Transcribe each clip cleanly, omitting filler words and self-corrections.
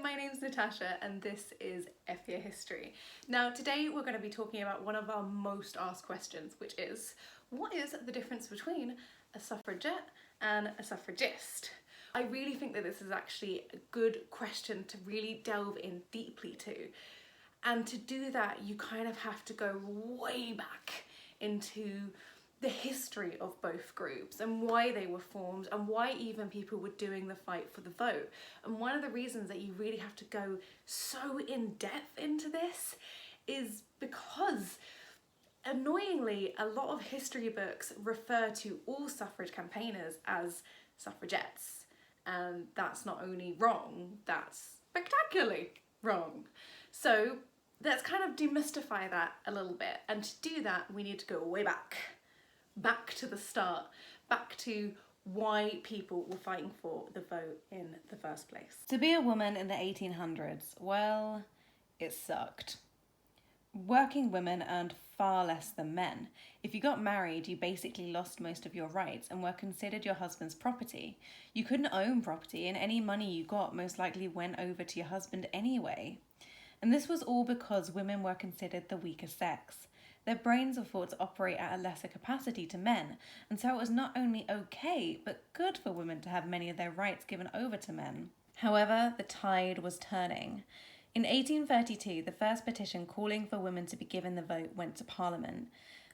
my name's Natasha and this is F-Year History. Now today we're going to be talking about one of our most asked questions, which is, what is the difference between a suffragette and a suffragist? I really think that this is actually a good question to really delve in deeply to. And to do that, you kind of have to go way back into the history of both groups and why they were formed and why even people were doing the fight for the vote. And one of the reasons that you really have to go so in depth into this is because, annoyingly, a lot of history books refer to all suffrage campaigners as suffragettes. And that's not only wrong, that's spectacularly wrong. So let's kind of demystify that a little bit. And to do that, we need to go way back to the start, back to why people were fighting for the vote in the first place. To be a woman in the 1800s, well, it sucked. Working women earned far less than men. If you got married, you basically lost most of your rights and were considered your husband's property. You couldn't own property, and any money you got most likely went over to your husband anyway. And this was all because women were considered the weaker sex. Their brains were thought to operate at a lesser capacity to men, and so it was not only okay, but good for women to have many of their rights given over to men. However, the tide was turning. In 1832, the first petition calling for women to be given the vote went to Parliament,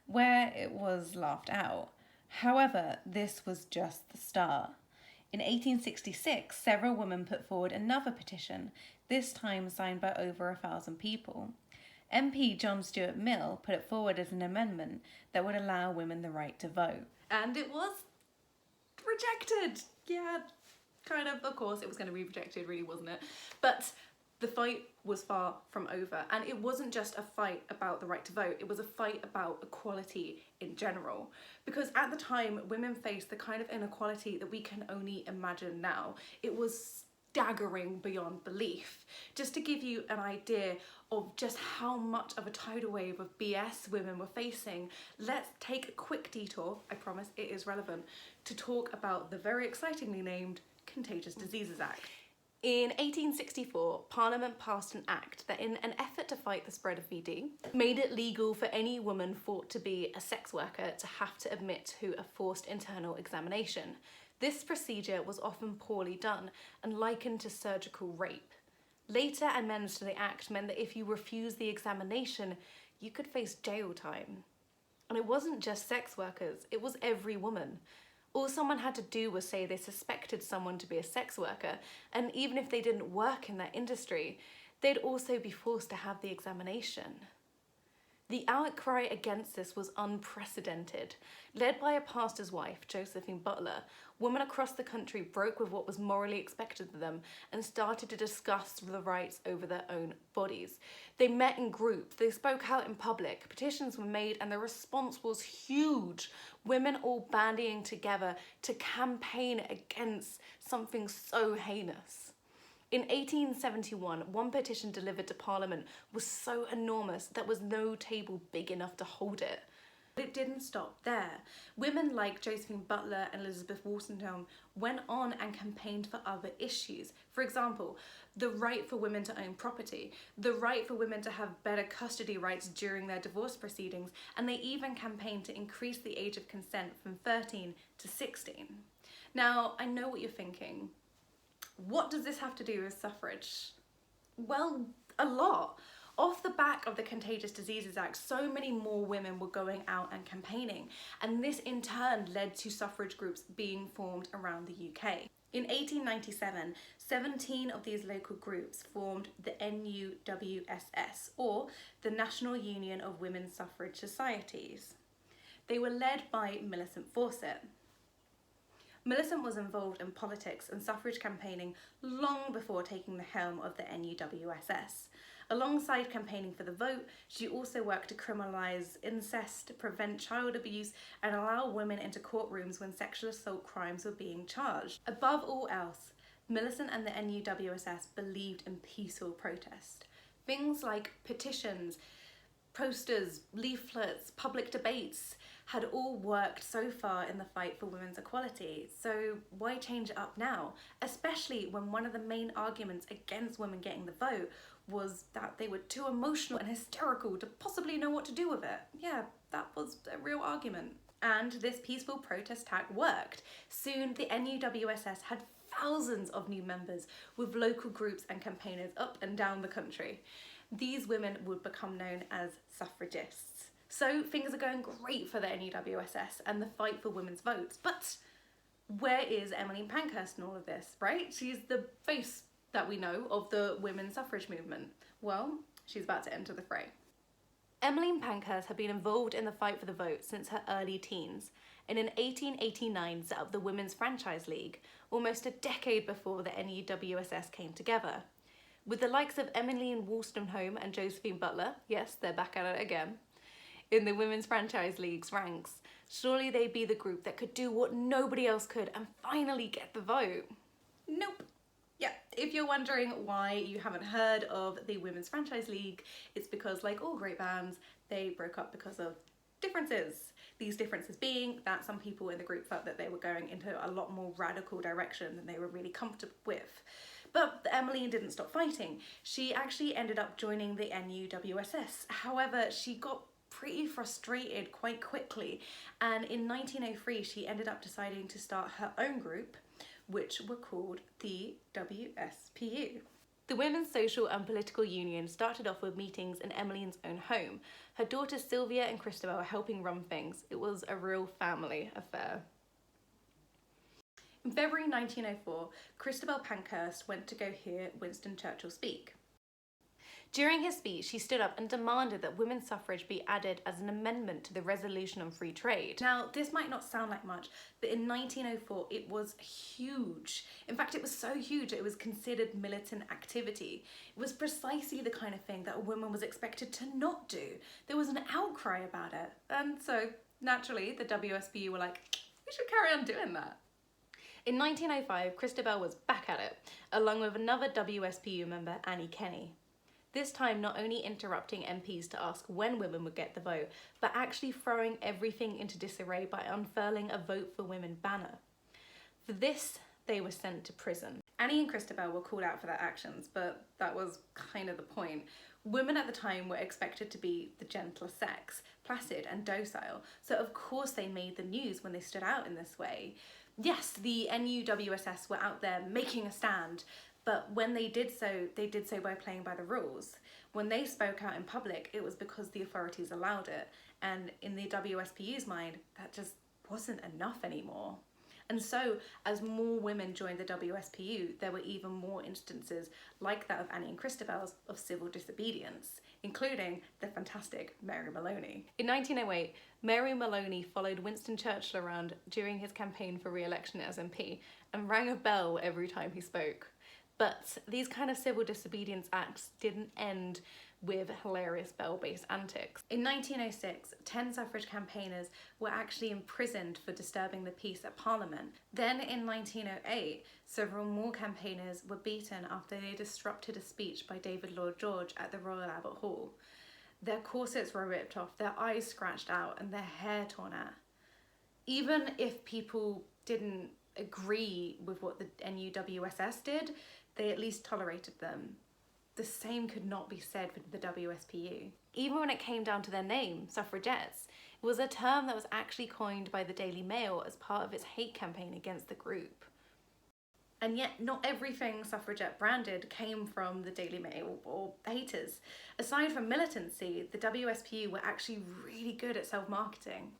where it was laughed out. However, this was just the start. In 1866, several women put forward another petition, this time signed by over 1,000 people. MP John Stuart Mill put it forward as an amendment that would allow women the right to vote. And it was rejected. Yeah, kind of. Of course, it was going to be rejected, really, wasn't it? But the fight was far from over. And it wasn't just a fight about the right to vote. It was a fight about equality in general. Because at the time, women faced the kind of inequality that we can only imagine now. It was staggering beyond belief. Just to give you an idea of just how much of a tidal wave of BS women were facing, let's take a quick detour, I promise it is relevant, to talk about the very excitingly named Contagious Diseases Act. In 1864, Parliament passed an act that, in an effort to fight the spread of VD, made it legal for any woman thought to be a sex worker to have to admit to a forced internal examination. This procedure was often poorly done and likened to surgical rape. Later amendments to the Act meant that if you refused the examination, you could face jail time. And it wasn't just sex workers, it was every woman. All someone had to do was say they suspected someone to be a sex worker, and even if they didn't work in that industry, they'd also be forced to have the examination. The outcry against this was unprecedented. Led by a pastor's wife, Josephine Butler, women across the country broke with what was morally expected of them and started to discuss the rights over their own bodies. They met in groups, they spoke out in public, petitions were made, and the response was huge. Women all bandying together to campaign against something so heinous. In 1871, one petition delivered to Parliament was so enormous that there was no table big enough to hold it. But it didn't stop there. Women like Josephine Butler and Elizabeth Walsingham went on and campaigned for other issues. For example, the right for women to own property, the right for women to have better custody rights during their divorce proceedings, and they even campaigned to increase the age of consent from 13 to 16. Now, I know what you're thinking. What does this have to do with suffrage? Well, a lot. Off the back of the Contagious Diseases Act, so many more women were going out and campaigning, and this in turn led to suffrage groups being formed around the UK. In 1897, 17 of these local groups formed the NUWSS, or the National Union of Women's Suffrage Societies. They were led by Millicent Fawcett. Millicent was involved in politics and suffrage campaigning long before taking the helm of the NUWSS. Alongside campaigning for the vote, she also worked to criminalise incest, prevent child abuse, and allow women into courtrooms when sexual assault crimes were being charged. Above all else, Millicent and the NUWSS believed in peaceful protest. Things like petitions, posters, leaflets, public debates, had all worked so far in the fight for women's equality, so why change it up now? Especially when one of the main arguments against women getting the vote was that they were too emotional and hysterical to possibly know what to do with it. Yeah, that was a real argument. And this peaceful protest tack worked. Soon the NUWSS had thousands of new members, with local groups and campaigners up and down the country. These women would become known as suffragists. So things are going great for the NUWSS and the fight for women's votes. But where is Emmeline Pankhurst in all of this, right? She's the face that we know of the women's suffrage movement. Well, she's about to enter the fray. Emmeline Pankhurst had been involved in the fight for the vote since her early teens, and in 1889 set up the Women's Franchise League, almost a decade before the NUWSS came together. With the likes of Emmeline Wollstonecraft and Josephine Butler, yes, they're back at it again, in the Women's Franchise League's ranks, surely they'd be the group that could do what nobody else could and finally get the vote. Nope. Yeah, if you're wondering why you haven't heard of the Women's Franchise League, it's because, like all great bands, they broke up because of differences. These differences being that some people in the group felt that they were going into a lot more radical direction than they were really comfortable with. But Emmeline didn't stop fighting. She actually ended up joining the NUWSS. However, she got pretty frustrated quite quickly, and in 1903 she ended up deciding to start her own group, which were called the WSPU. The Women's Social and Political Union started off with meetings in Emmeline's own home. Her daughters Sylvia and Christabel were helping run things. It was a real family affair. In February 1904, Christabel Pankhurst went to go hear Winston Churchill speak. During his speech, he stood up and demanded that women's suffrage be added as an amendment to the Resolution on Free Trade. Now, this might not sound like much, but in 1904 it was huge. In fact, it was so huge it was considered militant activity. It was precisely the kind of thing that a woman was expected to not do. There was an outcry about it, and so naturally the WSPU were like, we should carry on doing that. In 1905, Christabel was back at it, along with another WSPU member, Annie Kenney. This time not only interrupting MPs to ask when women would get the vote, but actually throwing everything into disarray by unfurling a Vote for Women banner. For this, they were sent to prison. Annie and Christabel were called out for their actions, but that was kind of the point. Women at the time were expected to be the gentler sex, placid and docile, so of course they made the news when they stood out in this way. Yes, the NUWSS were out there making a stand, but when they did so by playing by the rules. When they spoke out in public, it was because the authorities allowed it, and in the WSPU's mind, that just wasn't enough anymore. And so, as more women joined the WSPU, there were even more instances like that of Annie and Christabel's of civil disobedience, including the fantastic Mary Maloney. In 1908, Mary Maloney followed Winston Churchill around during his campaign for re-election as MP and rang a bell every time he spoke. But these kind of civil disobedience acts didn't end with hilarious bell-based antics. In 1906, 10 suffrage campaigners were actually imprisoned for disturbing the peace at Parliament. Then in 1908, several more campaigners were beaten after they disrupted a speech by David Lloyd George at the Royal Albert Hall. Their corsets were ripped off, their eyes scratched out, and their hair torn out. Even if people didn't agree with what the NUWSS did, they at least tolerated them. The same could not be said for the WSPU. Even when it came down to their name, Suffragettes, it was a term that was actually coined by the Daily Mail as part of its hate campaign against the group. And yet, not everything suffragette branded came from the Daily Mail or haters. Aside from militancy, the WSPU were actually really good at self-marketing.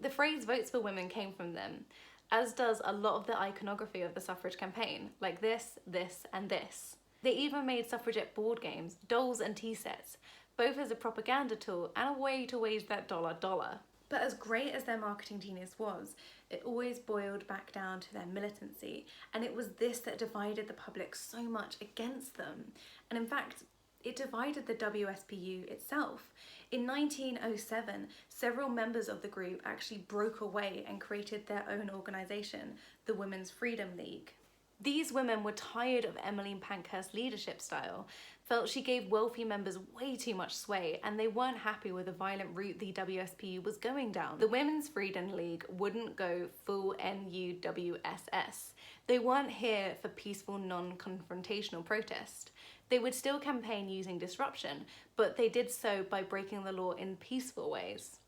The phrase "votes for women" came from them, as does a lot of the iconography of the suffrage campaign, like this, this, and this. They even made suffragette board games, dolls and tea sets, both as a propaganda tool and a way to wage that dollar. But as great as their marketing genius was, it always boiled back down to their militancy, and it was this that divided the public so much against them. And in fact, it divided the WSPU itself. In 1907, several members of the group actually broke away and created their own organisation, the Women's Freedom League. These women were tired of Emmeline Pankhurst's leadership style, felt she gave wealthy members way too much sway, and they weren't happy with the violent route the WSPU was going down. The Women's Freedom League wouldn't go full NUWSS. They weren't here for peaceful, non-confrontational protest. They would still campaign using disruption, but they did so by breaking the law in peaceful ways.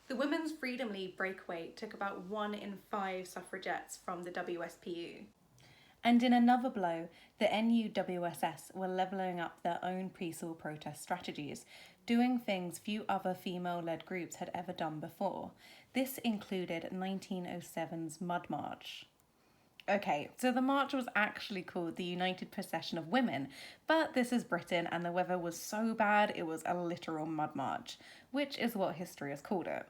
The Women's Freedom League breakaway took about 1 in 5 suffragettes from the WSPU. And in another blow, the NUWSS were levelling up their own peaceful protest strategies, doing things few other female-led groups had ever done before. This included 1907's Mud March. Okay, so the march was actually called the United Procession of Women, but this is Britain and the weather was so bad it was a literal mud march, which is what history has called it.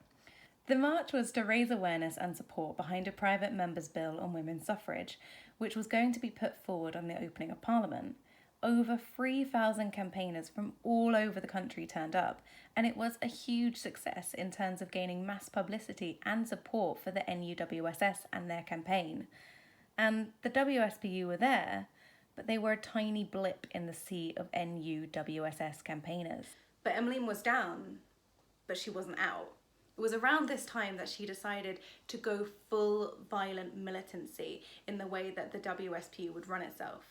The march was to raise awareness and support behind a private member's bill on women's suffrage, which was going to be put forward on the opening of Parliament. Over 3,000 campaigners from all over the country turned up, and it was a huge success in terms of gaining mass publicity and support for the NUWSS and their campaign. And the WSPU were there, but they were a tiny blip in the sea of NUWSS campaigners. But Emmeline was down, but she wasn't out. It was around this time that she decided to go full violent militancy in the way that the WSPU would run itself.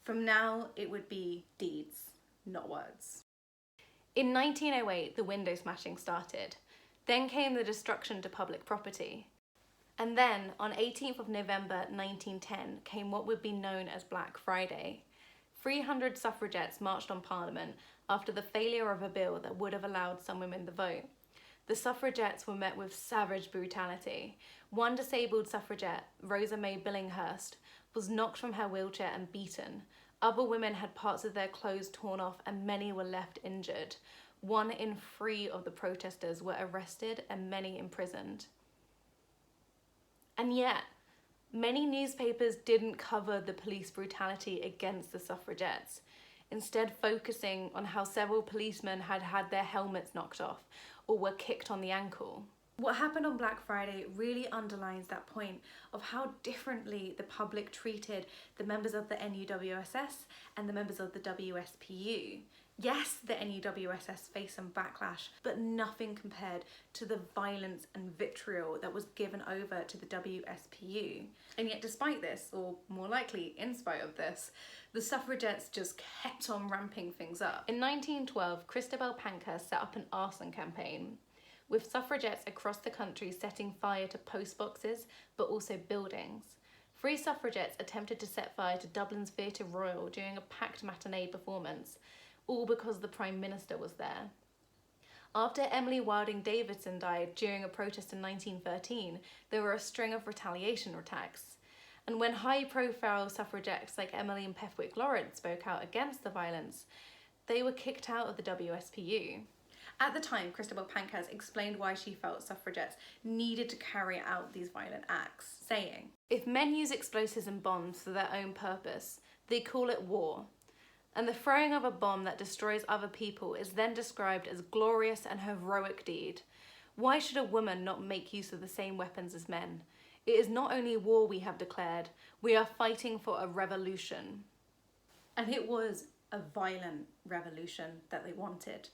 From now, it would be deeds, not words. In 1908, the window smashing started. Then came the destruction to public property. And then, on 18th of November 1910, came what would be known as Black Friday. 300 suffragettes marched on Parliament after the failure of a bill that would have allowed some women the vote. The suffragettes were met with savage brutality. One disabled suffragette, Rosa May Billinghurst, was knocked from her wheelchair and beaten. Other women had parts of their clothes torn off and many were left injured. 1 in 3 of the protesters were arrested and many imprisoned. And yet, many newspapers didn't cover the police brutality against the suffragettes, instead focusing on how several policemen had had their helmets knocked off or were kicked on the ankle. What happened on Black Friday really underlines that point of how differently the public treated the members of the NUWSS and the members of the WSPU. Yes, the NUWSS faced some backlash, but nothing compared to the violence and vitriol that was given over to the WSPU. And yet despite this, or more likely in spite of this, the suffragettes just kept on ramping things up. In 1912, Emmeline Pankhurst set up an arson campaign, with suffragettes across the country setting fire to post boxes, but also buildings. 3 suffragettes attempted to set fire to Dublin's Theatre Royal during a packed matinee performance, all because the Prime Minister was there. After Emily Wilding Davidson died during a protest in 1913, there were a string of retaliation attacks. And when high-profile suffragettes like Emmeline Lawrence spoke out against the violence, they were kicked out of the WSPU. At the time, Emmeline Pankhurst explained why she felt suffragettes needed to carry out these violent acts, saying, "If men use explosives and bombs for their own purpose, they call it war. And the throwing of a bomb that destroys other people is then described as glorious and heroic deed. Why should a woman not make use of the same weapons as men? It is not only war we have declared, we are fighting for a revolution." And it was a violent revolution that they wanted.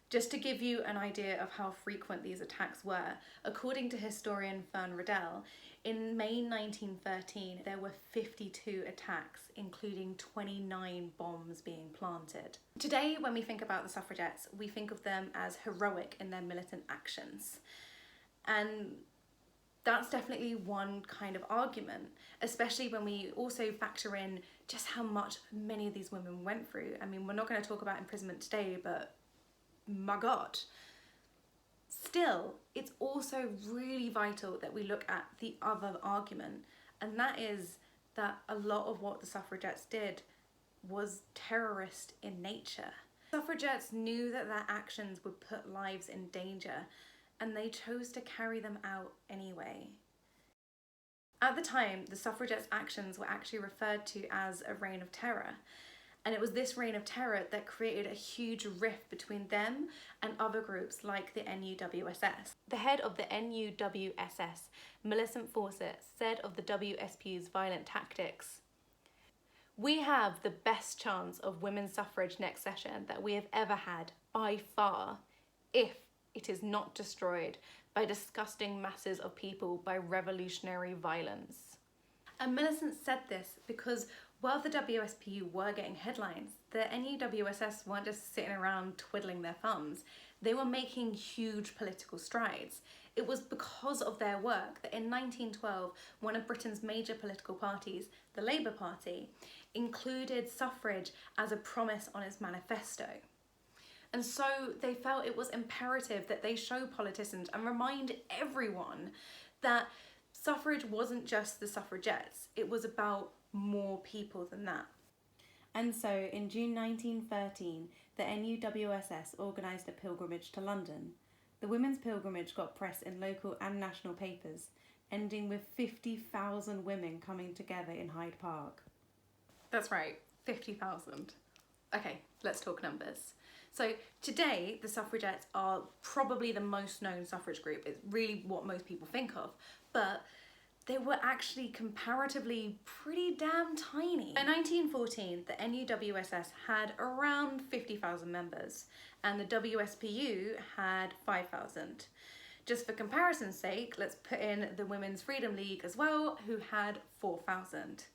Just to give you an idea of how frequent these attacks were, according to historian Fern Riddell, in May 1913 there were 52 attacks, including 29 bombs being planted. Today, when we think about the suffragettes, we think of them as heroic in their militant actions. And that's definitely one kind of argument, especially when we also factor in just how much many of these women went through. I mean, we're not going to talk about imprisonment today, but my God. Still, it's also really vital that we look at the other argument, and that is that a lot of what the suffragettes did was terrorist in nature. Suffragettes knew that their actions would put lives in danger, and they chose to carry them out anyway. At the time, the suffragettes' actions were actually referred to as a reign of terror, and it was this reign of terror that created a huge rift between them and other groups like the NUWSS. The head of the NUWSS, Millicent Fawcett, said of the WSPU's violent tactics, We have the best chance of women's suffrage next session that we have ever had by far, if it is not destroyed by disgusting masses of people by revolutionary violence. And Millicent said this because while the WSPU were getting headlines, the NUWSS weren't just sitting around twiddling their thumbs. They were making huge political strides. It was because of their work that in 1912, one of Britain's major political parties, the Labour Party, included suffrage as a promise on its manifesto. And so they felt it was imperative that they show politicians and remind everyone that suffrage wasn't just the suffragettes, it was about more people than that. And so in June 1913, the NUWSS organised a pilgrimage to London. The women's pilgrimage got press in local and national papers, ending with 50,000 women coming together in Hyde Park. That's right, 50,000. Okay, let's talk numbers. So today, the suffragettes are probably the most known suffrage group. It's really what most people think of, but they were actually comparatively pretty damn tiny. In 1914, the NUWSS had around 50,000 members, and the WSPU had 5,000. Just for comparison's sake, let's put in the Women's Freedom League as well, who had 4,000.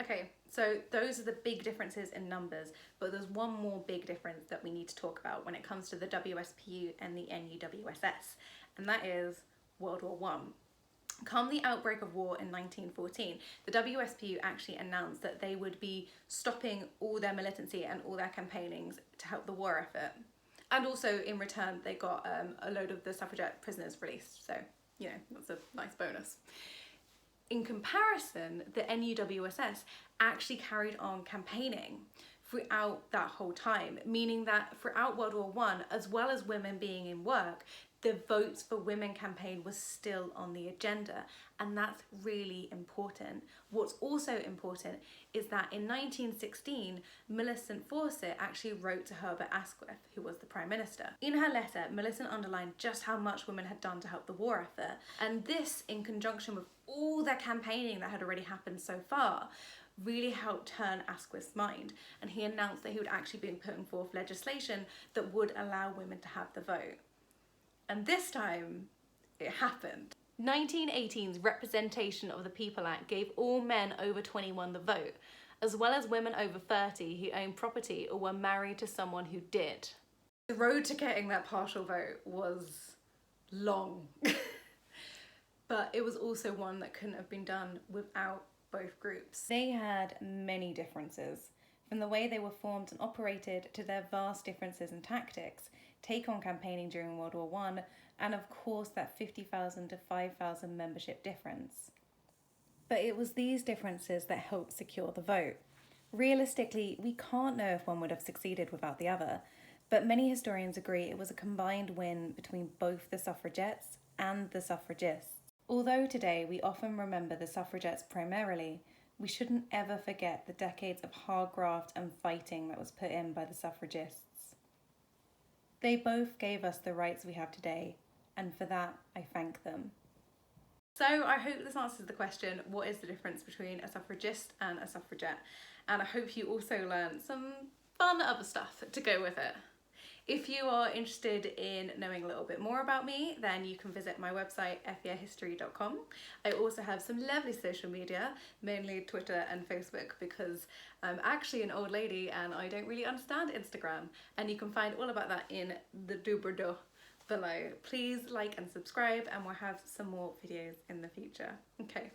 Okay, so those are the big differences in numbers, but there's one more big difference that we need to talk about when it comes to the WSPU and the NUWSS, and that is World War I. Come the outbreak of war in 1914, the WSPU actually announced that they would be stopping all their militancy and all their campaignings to help the war effort. And also in return, they got a load of the suffragette prisoners released. So, you know, that's a nice bonus. In comparison, the NUWSS actually carried on campaigning throughout that whole time, meaning that throughout World War I, as well as women being in work, the Votes for Women campaign was still on the agenda, and that's really important. What's also important is that in 1916, Millicent Fawcett actually wrote to Herbert Asquith, who was the Prime Minister. In her letter, Millicent underlined just how much women had done to help the war effort, and this, in conjunction with all their campaigning that had already happened so far, really helped turn Asquith's mind, and he announced that he would actually be putting forth legislation that would allow women to have the vote. And this time, it happened. 1918's Representation of the People Act gave all men over 21 the vote, as well as women over 30 who owned property or were married to someone who did. The road to getting that partial vote was long, but it was also one that couldn't have been done without both groups. They had many differences, from the way they were formed and operated to their vast differences in tactics, take on campaigning during World War I, and of course that 50,000 to 5,000 membership difference. But it was these differences that helped secure the vote. Realistically, we can't know if one would have succeeded without the other, but many historians agree it was a combined win between both the suffragettes and the suffragists. Although today we often remember the suffragettes primarily, we shouldn't ever forget the decades of hard graft and fighting that was put in by the suffragists. They both gave us the rights we have today, and for that I thank them. So I hope this answers the question, what is the difference between a suffragist and a suffragette? And I hope you also learned some fun other stuff to go with it. If you are interested in knowing a little bit more about me, then you can visit my website, fyehistory.com. I also have some lovely social media, mainly Twitter and Facebook, because I'm actually an old lady and I don't really understand Instagram. And you can find all about that in the doobly-doo below. Please like and subscribe, and we'll have some more videos in the future. Okay.